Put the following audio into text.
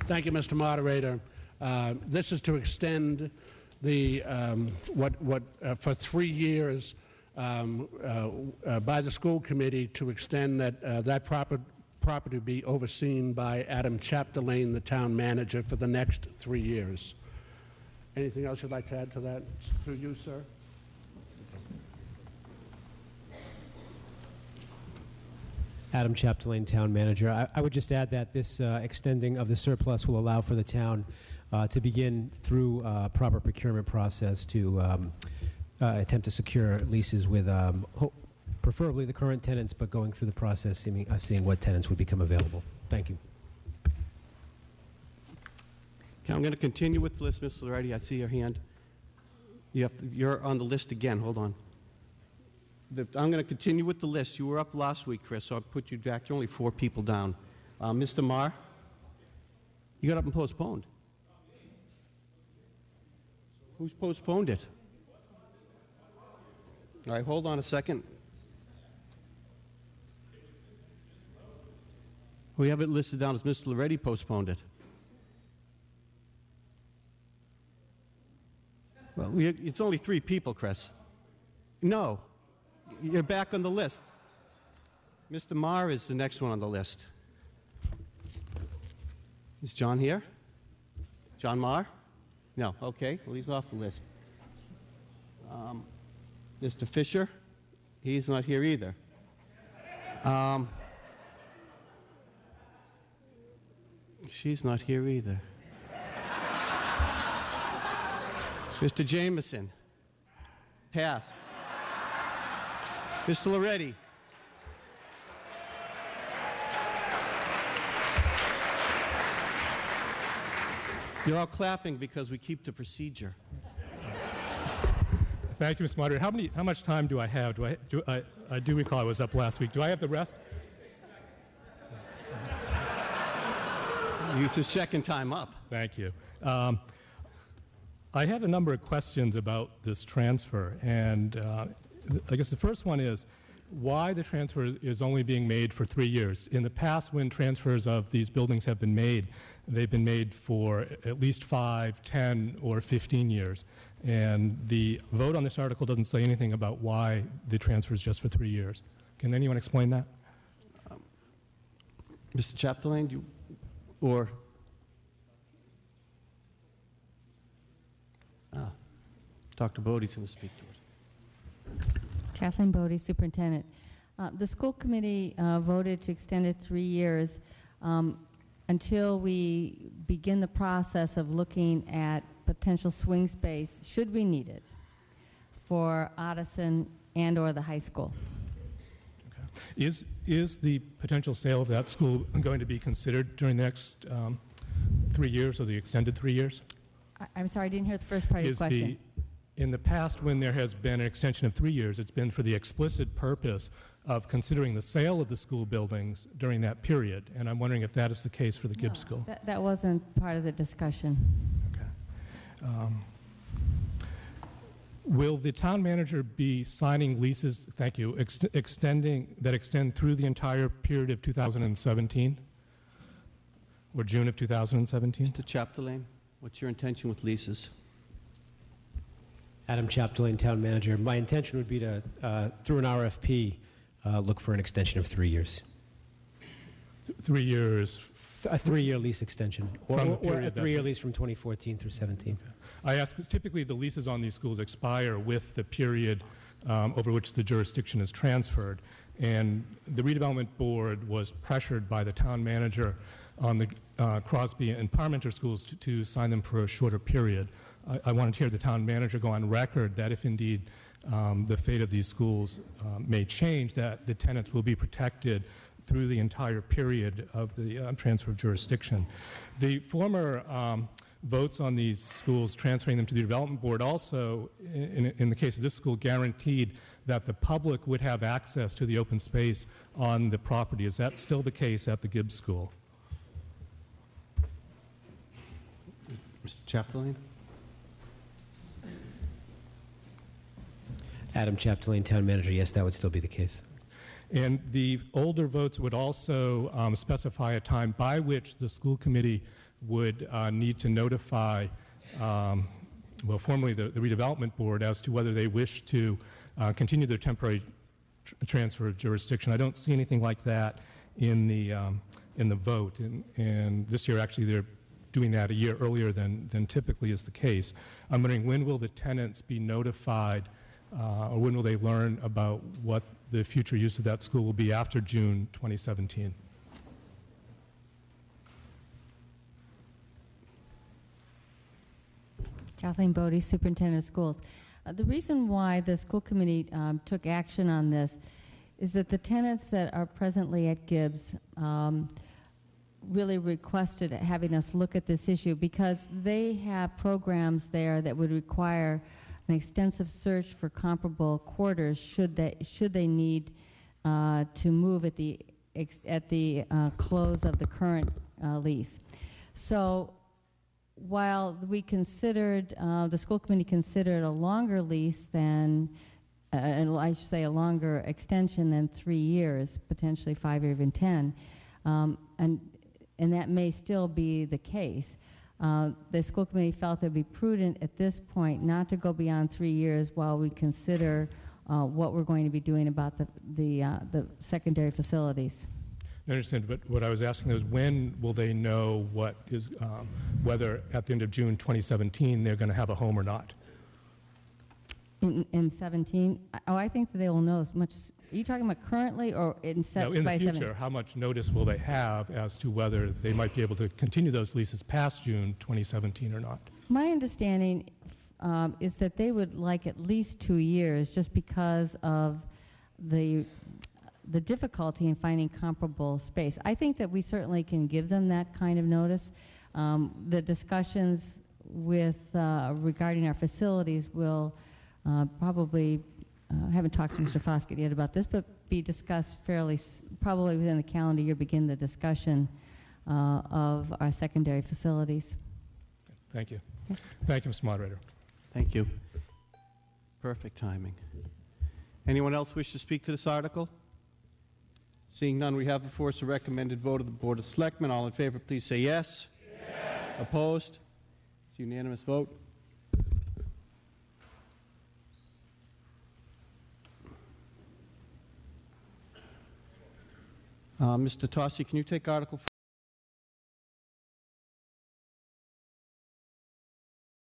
Thank you, Mr. Moderator. This is to extend the for 3 years by the school committee to extend that property be overseen by Adam Chapdelaine, the town manager, for the next 3 years. Anything else you'd like to add to that? Through you, sir. Adam Chapdelaine, Town Manager. I would just add that this extending of the surplus will allow for the town to begin through a proper procurement process to attempt to secure leases with preferably the current tenants, but going through the process, seeing what tenants would become available. Thank you. Okay, I'm going to continue with the list, Ms. Loreti. I see your hand. You're on the list again. Hold on. I'm going to continue with the list. You were up last week, Chris, so I'll put you back. You're only 4 people down. Mr. Marr, you got up and postponed. Who's postponed it? All right, hold on a second. We have it listed down as Mr. Loreti postponed it. Well, it's only 3 people, Chris. No. You're back on the list. Mr. Marr is the next one on the list. Is John here? John Marr? No. Okay. Well, he's off the list. Mr. Fisher? He's not here either. She's not here either. Mr. Jameson? Pass. Mr. Loreti? You're all clapping because we keep the procedure. Thank you, Mr. Moderator. How much time do I have? I do recall I was up last week. Do I have the rest? It's the second time up. Thank you. I have a number of questions about this transfer, and I guess the first one is why the transfer is only being made for 3 years. In the past, when transfers of these buildings have been made, they've been made for at least 5, 10, or 15 years. And the vote on this article doesn't say anything about why the transfer is just for 3 years. Can anyone explain that? Mr. Chapdelaine, or... Dr. Bodie's going to speak to it. Kathleen Bodie, Superintendent. The school committee voted to extend it 3 years until we begin the process of looking at potential swing space, should we need it, for Ottoson and or the high school. Okay. Is the potential sale of that school going to be considered during the next 3 years, or the extended 3 years? I'm sorry, I didn't hear the first part of your question. In the past, when there has been an extension of 3 years, it's been for the explicit purpose of considering the sale of the school buildings during that period. And I'm wondering if that is the case for the Gibbs School. That wasn't part of the discussion. Okay. Will the town manager be signing leases, thank you, that extend through the entire period of 2017? Or June of 2017? Mr. Chapdelaine, what's your intention with leases? Adam Chapdelaine, Town Manager. My intention would be to, through an RFP, look for an extension of 3 years. 3 years? A 3-year lease extension, or a 3-year lease from 2014 through 17. Okay. I ask, because typically the leases on these schools expire with the period over which the jurisdiction is transferred. And the redevelopment board was pressured by the town manager on the Crosby and Parmenter schools to sign them for a shorter period. I wanted to hear the town manager go on record that if indeed the fate of these schools may change, that the tenants will be protected through the entire period of the transfer of jurisdiction. The former votes on these schools, transferring them to the development board, also, in the case of this school, guaranteed that the public would have access to the open space on the property. Is that still the case at the Gibbs School? Mr. Chapdelaine? Adam Chapdelaine, Town Manager. Yes, that would still be the case. And the older votes would also specify a time by which the school committee would need to notify, well, formally the redevelopment board as to whether they wish to continue their temporary transfer of jurisdiction. I don't see anything like that in the vote, and this year actually they're doing that a year earlier than typically is the case. I'm wondering, when will the tenants be notified, or when will they learn about what the future use of that school will be after June 2017? Kathleen Bodie, Superintendent of Schools. The reason why the school committee took action on this is that the tenants that are presently at Gibbs really requested having us look at this issue because they have programs there that would require an extensive search for comparable quarters should they need to move at the close of the current lease. So while we considered, the school committee considered a longer lease than, and I should say a longer extension than 3 years, potentially 5 or even 10, and that may still be the case. The school committee felt it would be prudent at this point not to go beyond 3 years while we consider what we're going to be doing about the secondary facilities. I understand, but what I was asking is, when will they know what is, whether at the end of June 2017 they're going to have a home or not? In 17? Oh, I think that they will know as much. Are you talking about currently or No, in the future, how much notice will they have as to whether they might be able to continue those leases past June 2017 or not? My understanding is that they would like at least 2 years just because of the difficulty in finding comparable space. I think that we certainly can give them that kind of notice. The discussions with regarding our facilities will probably, haven't talked to Mr. Foskett yet about this, but be discussed fairly, probably within the calendar year, begin the discussion of our secondary facilities. Thank you. Thank you, Mr. Moderator. Thank you. Perfect timing. Anyone else wish to speak to this article? Seeing none, we have before us a recommended vote of the Board of Selectmen. All in favor, please say yes. Yes. Opposed? It's a unanimous vote. Mr. Tossi, can you take Article